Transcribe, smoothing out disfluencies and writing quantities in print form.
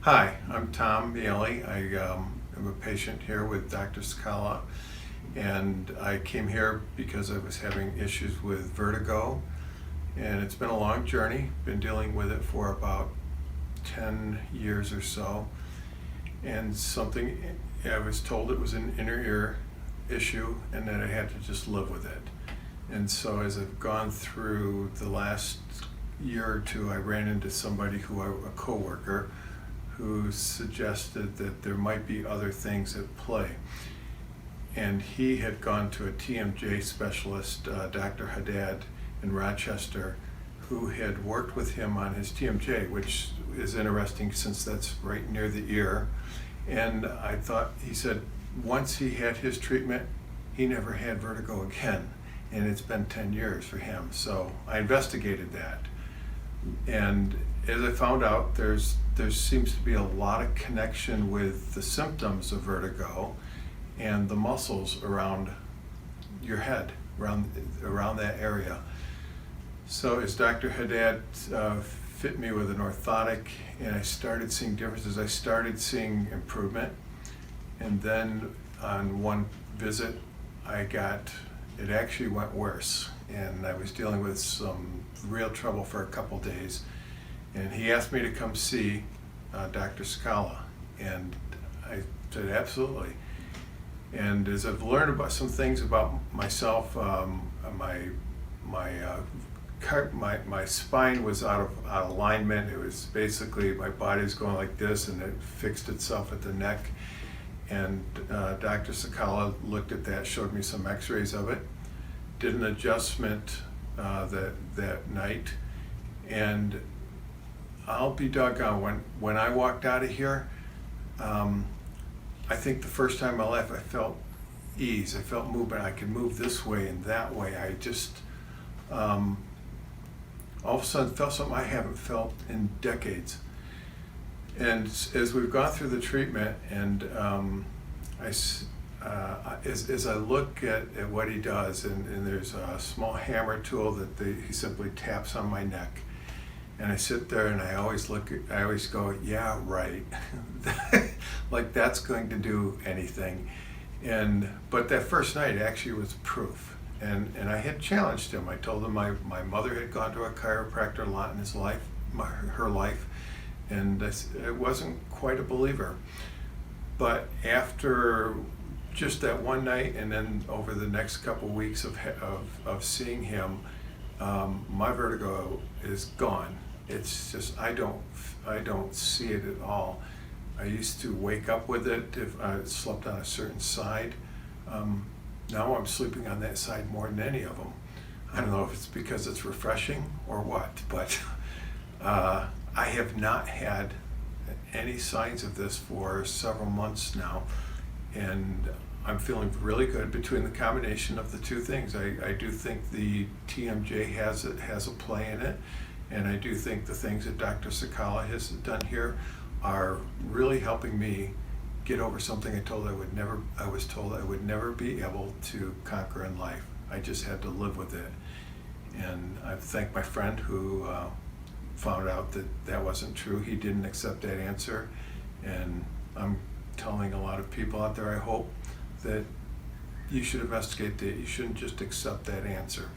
Hi, I'm Tom Miele. I am a patient here with Dr. Cicala, and I came here because I was having issues with vertigo, and it's been a long journey. Been dealing with it for about 10 years or so, and I was told it was an inner ear issue and that I had to just live with it. And so as I've gone through the last year or two, I ran into a coworker, who suggested that there might be other things at play. And he had gone to a TMJ specialist, Dr. Haddad in Rochester, who had worked with him on his TMJ, which is interesting since that's right near the ear. And he said, once he had his treatment, he never had vertigo again. And it's been 10 years for him. So I investigated that. And as I found out, there seems to be a lot of connection with the symptoms of vertigo and the muscles around your head, around that area. So as Dr. Haddad fit me with an orthotic, and I started seeing differences, I started seeing improvement. And then on one visit, it actually went worse. And I was dealing with some real trouble for a couple days. And he asked me to come see Dr. Cicala, and I said absolutely. And as I've learned about some things about myself, my spine was out of alignment. It was basically my body's going like this, and it fixed itself at the neck. And Dr. Cicala looked at that, showed me some X-rays of it, did an adjustment that night, and I'll be doggone, when I walked out of here, I think the first time in my life I felt ease, I felt movement, I could move this way and that way. I just all of a sudden felt something I haven't felt in decades. And as we've gone through the treatment, and as I look at what he does, and there's a small hammer tool that he simply taps on my neck. And I sit there and I always go, yeah, right. Like that's going to do anything. But that first night actually was proof. And I had challenged him. I told him my mother had gone to a chiropractor a lot in her life, and I wasn't quite a believer. But after just that one night, and then over the next couple of weeks of seeing him, my vertigo is gone. It's just I don't see it at all. I used to wake up with it if I slept on a certain side. Now I'm sleeping on that side more than any of them. I don't know if it's because it's refreshing or what, but I have not had any signs of this for several months now, and I'm feeling really good between the combination of the two things. I do think the TMJ has a play in it, and I do think the things that Dr. Cicala has done here are really helping me get over something I was told I would never be able to conquer in life. I just had to live with it. And I thank my friend who found out that wasn't true. He didn't accept that answer. And I'm telling a lot of people out there, I hope, that you should investigate that. You shouldn't just accept that answer.